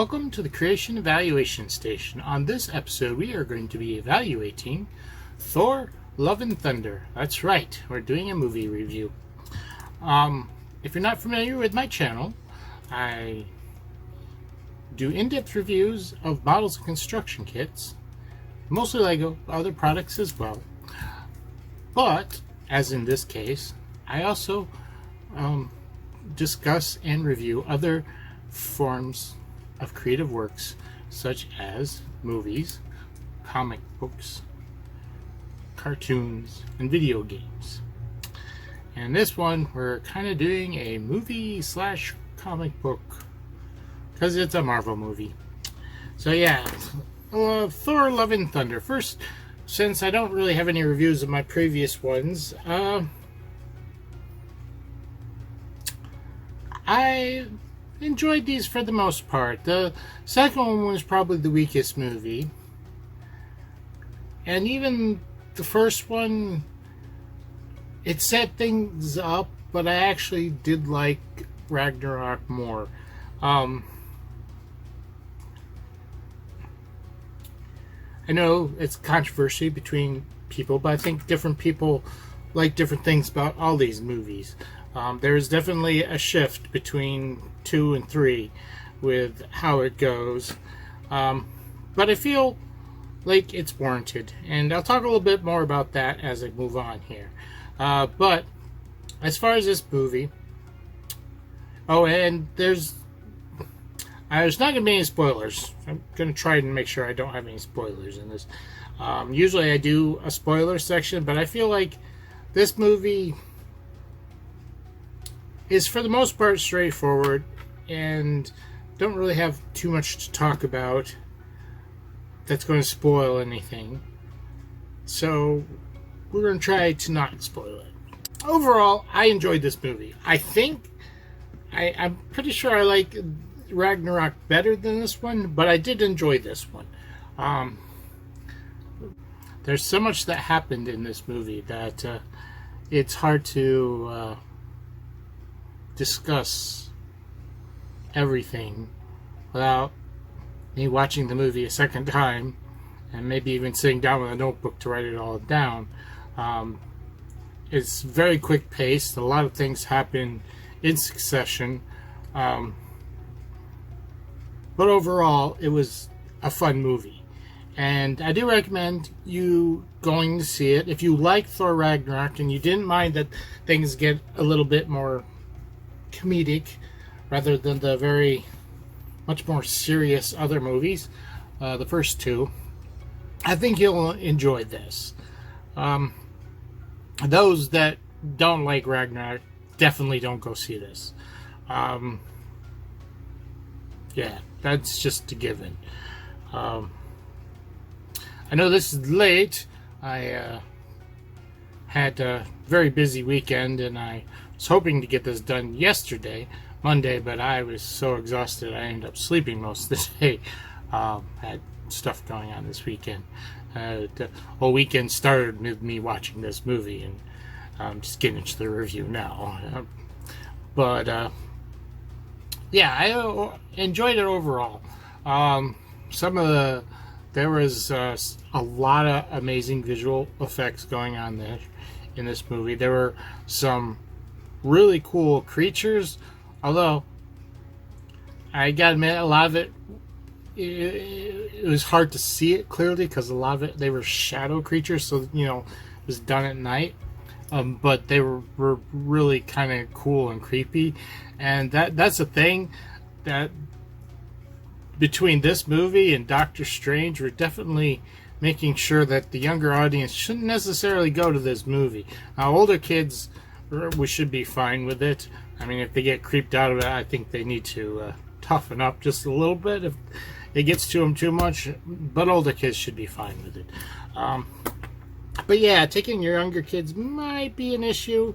Welcome to the Creation Evaluation Station. On this episode, we are going to be evaluating Thor, Love and Thunder. That's right, we're doing a movie review. If you're not familiar with my channel, I do in-depth reviews of models and construction kits, mostly Lego, other products as well. But, as in this case, I also discuss and review other forms of creative works such as movies, comic books, cartoons, and video games. And this one we're kind of doing a movie slash comic book because it's a Marvel movie. So yeah, Thor, Love and Thunder. First, since I don't really have any reviews of my previous ones, I enjoyed these for the most part. The second one was probably the weakest movie. And even the first one, it set things up, but I actually did like Ragnarok more. I know it's controversy between people, but I think different people like different things about all these movies. There is definitely a shift between 2 and 3 with how it goes, but I feel like it's warranted, and I'll talk a little bit more about that as I move on here. But as far as this movie, and there's not going to be any spoilers. I'm going to try and make sure I don't have any spoilers in this. Usually I do a spoiler section, but I feel like this movie is for the most part straightforward and don't really have too much to talk about that's going to spoil anything. So we're going to try to not spoil it. Overall, I enjoyed this movie. I'm pretty sure I like Ragnarok better than this one, but I did enjoy this one. There's so much that happened in this movie that it's hard to discuss everything without me watching the movie a second time and maybe even sitting down with a notebook to write it all down. It's very quick paced. A lot of things happen in succession. But overall, it was a fun movie. And I do recommend you going to see it. If you like Thor Ragnarok and you didn't mind that things get a little bit more comedic rather than the very much more serious other movies, the first two, I think you'll enjoy this. Those that don't like Ragnarok definitely don't go see this. Yeah, that's just a given. I know this is late. I had a very busy weekend, and I was hoping to get this done yesterday, Monday, but I was so exhausted I ended up sleeping most of the day. Had stuff going on this weekend. The whole weekend started with me watching this movie, and I'm just getting into the review now. Yeah, I enjoyed it overall. There was a lot of amazing visual effects going on there in this movie. There were some really cool creatures, although I gotta admit, a lot of it was hard to see it clearly because a lot of it, they were shadow creatures, so it was done at night. But they were really kind of cool and creepy, and that's the thing that between this movie and Doctor Strange, we're definitely making sure that the younger audience shouldn't necessarily go to this movie. Older kids, we should be fine with it. I mean, if they get creeped out of it, I think they need to toughen up just a little bit if it gets to them too much, but older kids should be fine with it. But yeah, taking your younger kids might be an issue.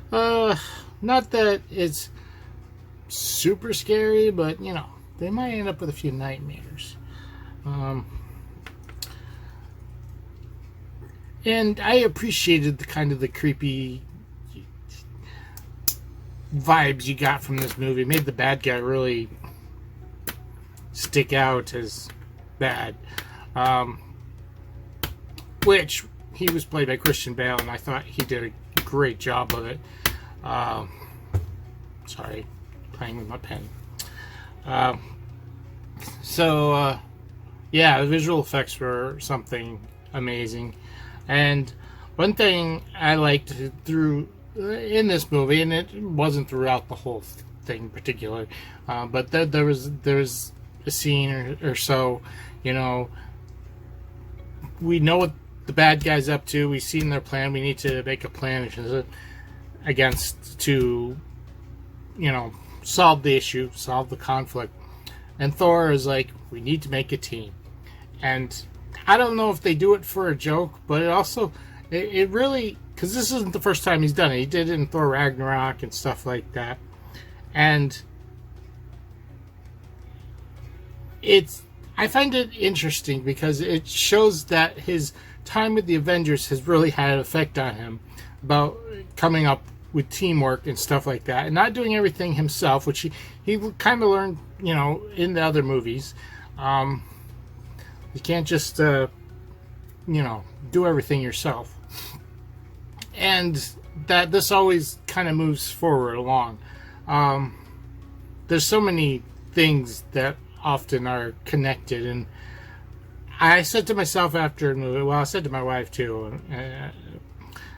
Not that it's super scary, but they might end up with a few nightmares. And I appreciated the creepy vibes you got from this movie. It made the bad guy really stick out as bad. Which he was played by Christian Bale, and I thought he did a great job of it. Sorry, playing with my pen. Yeah, the visual effects were something amazing. And one thing I liked in this movie, and it wasn't throughout the whole thing in particular, but there was a scene or so, you know, we know what the bad guy's up to, we've seen their plan, we need to make a plan against to, you know, solve the issue, solve the conflict. And Thor is like, we need to make a team. And I don't know if they do it for a joke, but it really, because this isn't the first time he's done it. He did it in Thor Ragnarok and stuff like that. And I find it interesting because it shows that his time with the Avengers has really had an effect on him about coming up with teamwork and stuff like that, and not doing everything himself, which he kind of learned, you know, in the other movies. You can't just, you know, do everything yourself. And that this always kind of moves forward along. There's so many things that often are connected, and I said to myself after the movie, well, I said to my wife too,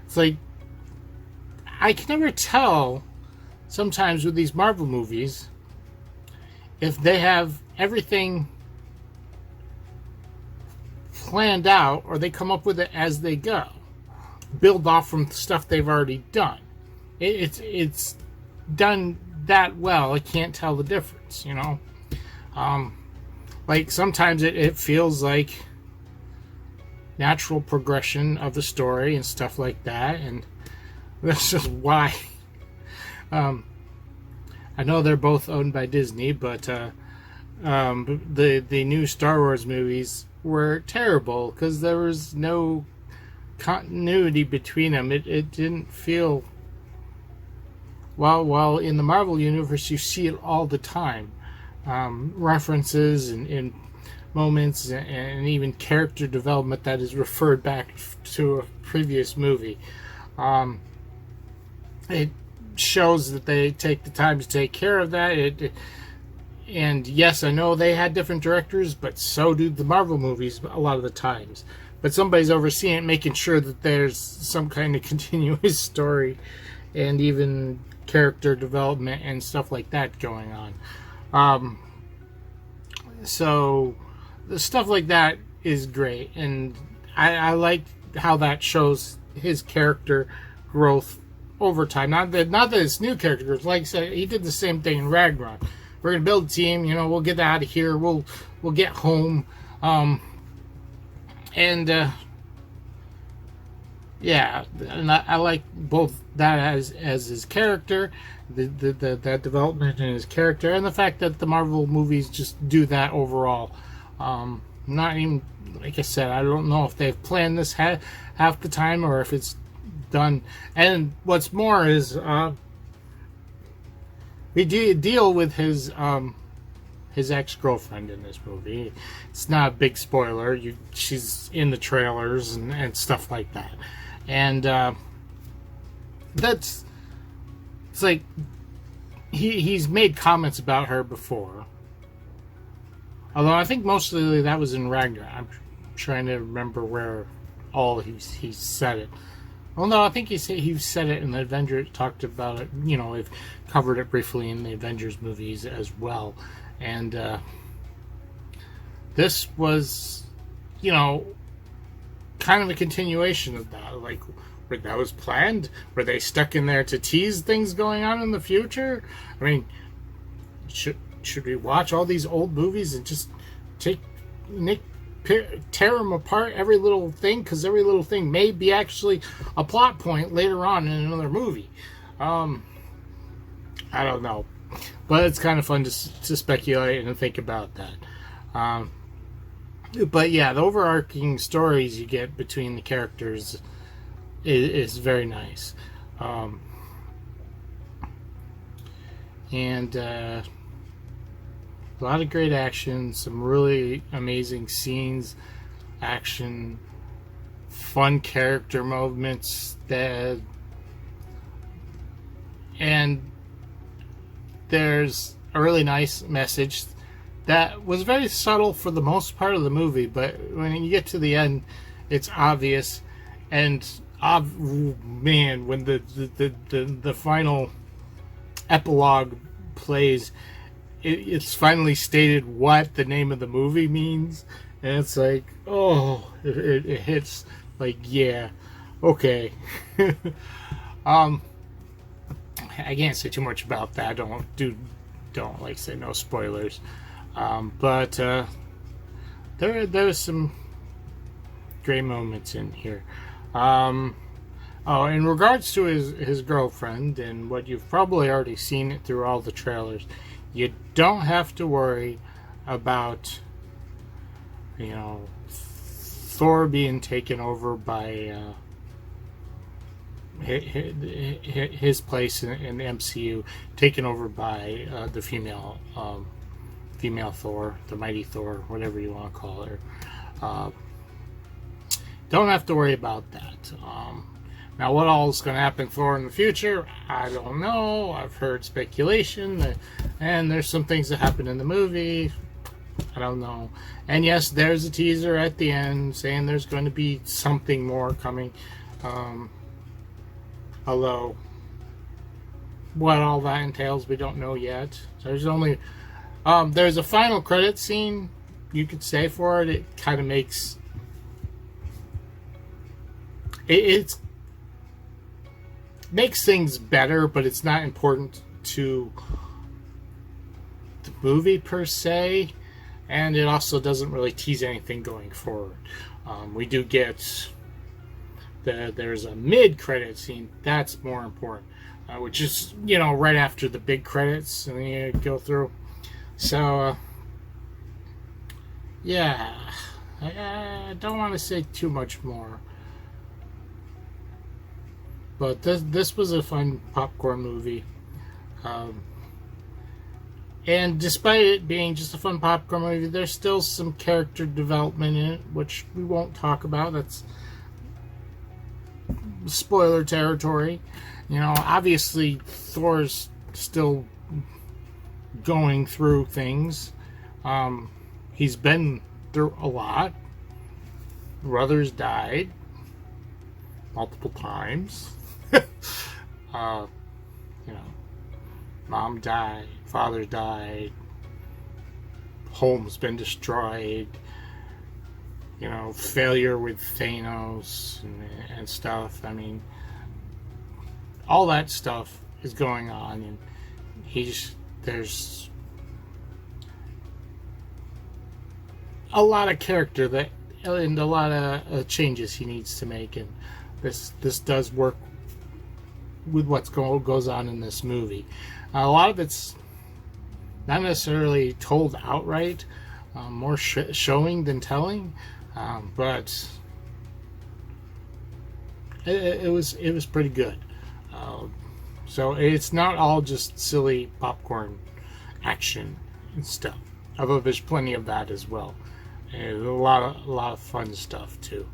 it's like, I can never tell sometimes with these Marvel movies if they have everything planned out or they come up with it as they go, build off from stuff they've already done. It's done that well, I can't tell the difference, you know. Like sometimes it feels like natural progression of the story and stuff like that, and that's just why. I know they're both owned by Disney, but the new Star Wars movies were terrible because there was no continuity between them. It didn't feel, while in the Marvel universe you see it all the time. References and moments and even character development that is referred back to a previous movie. It shows that they take the time to take care of that. And yes, I know they had different directors, but so do the Marvel movies a lot of the times. But somebody's overseeing it, making sure that there's some kind of continuous story and even character development and stuff like that going on. So the stuff like that is great, and I like how that shows his character growth over time. Not that it's new characters. Like I said, he did the same thing in Ragnarok. We're gonna build a team. You know, we'll get out of here. We'll get home. Yeah, and I like both that as his character, that development in his character, and the fact that the Marvel movies just do that overall. Not even, like I said, I don't know if they've planned this half the time or if it's done. And what's more is we deal with his ex-girlfriend in this movie. It's not a big spoiler. She's in the trailers and stuff like that. And it's like he's made comments about her before. Although I think mostly that was in Ragnarok. I'm trying to remember where all he said it. Well, no, I think he said it in the Avengers. Talked about it. You know, we've covered it briefly in the Avengers movies as well. And this was, you know, kind of a continuation of that. Like, that was planned? Were they stuck in there to tease things going on in the future? I mean, should we watch all these old movies and just tear them apart, every little thing? Because every little thing may be actually a plot point later on in another movie. I don't know. But it's kind of fun to speculate and think about that. But yeah, the overarching stories you get between the characters is very nice. A lot of great action, some really amazing scenes, action, fun character moments, and there's a really nice message that was very subtle for the most part of the movie, but when you get to the end, it's obvious. And man, when the final epilogue plays, it's finally stated what the name of the movie means, and it's like, oh, it hits like, yeah, okay. I can't say too much about that. Don't like say no spoilers. But there was some great moments in here. Oh, in regards to his girlfriend, and what you've probably already seen it through all the trailers, you don't have to worry about, Thor being taken over by his place in the MCU, taken over by the female Thor, the mighty Thor, whatever you want to call her. Don't have to worry about that. Now, what all is going to happen to Thor in the future, I don't know. I've heard speculation, and there's some things that happen in the movie. I don't know. And yes, there's a teaser at the end saying there's going to be something more coming. Although, what all that entails, we don't know yet. There's only... there's a final credit scene, you could say, for it. It kind of makes... It makes things better, but it's not important to the movie per se, and it also doesn't really tease anything going forward. We do get there's a mid-credit scene that's more important, which is right after the big credits, and then you go through. So yeah, I don't want to say too much more. But this was a fun popcorn movie. And despite it being just a fun popcorn movie, there's still some character development in it, which we won't talk about. That's spoiler territory. Obviously, Thor's still going through things. He's been through a lot. Brothers died multiple times. Mom died, father died, home's been destroyed, failure with Thanos and stuff. I mean, all that stuff is going on, and there's a lot of character and a lot of changes he needs to make, and this does work with what goes on in this movie. A lot of it's not necessarily told outright, more showing than telling, but it was pretty good. So it's not all just silly popcorn action and stuff, although there's plenty of that as well. There's a lot of fun stuff too.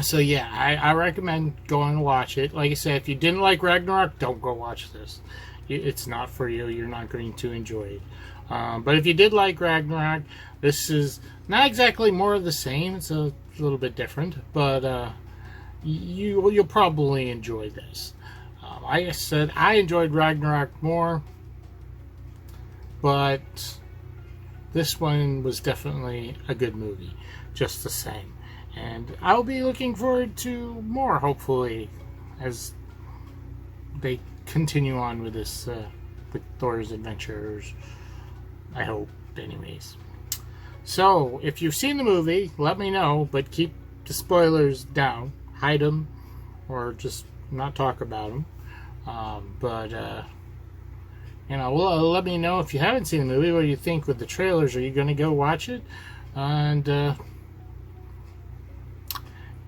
So yeah, I recommend going and watch it. Like I said, if you didn't like Ragnarok, don't go watch this. It's not for you. You're not going to enjoy it. But if you did like Ragnarok, this is not exactly more of the same. It's a little bit different, but you'll probably enjoy this. Like I said, I enjoyed Ragnarok more, but this one was definitely a good movie, just the same. And I'll be looking forward to more, hopefully, as they continue on with this, with Thor's adventures. I hope, anyways. So, if you've seen the movie, let me know, but keep the spoilers down. Hide them, or just not talk about them. Let me know if you haven't seen the movie, what do you think with the trailers? Are you going to go watch it? And,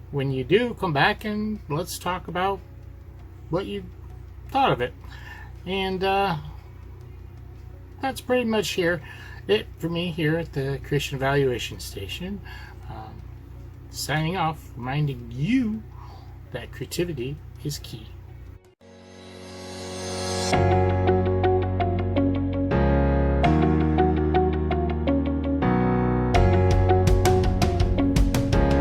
when you do, come back and let's talk about what you thought of it. And that's pretty much it for me here at the Christian Evaluation Station. Signing off, reminding you that creativity is key.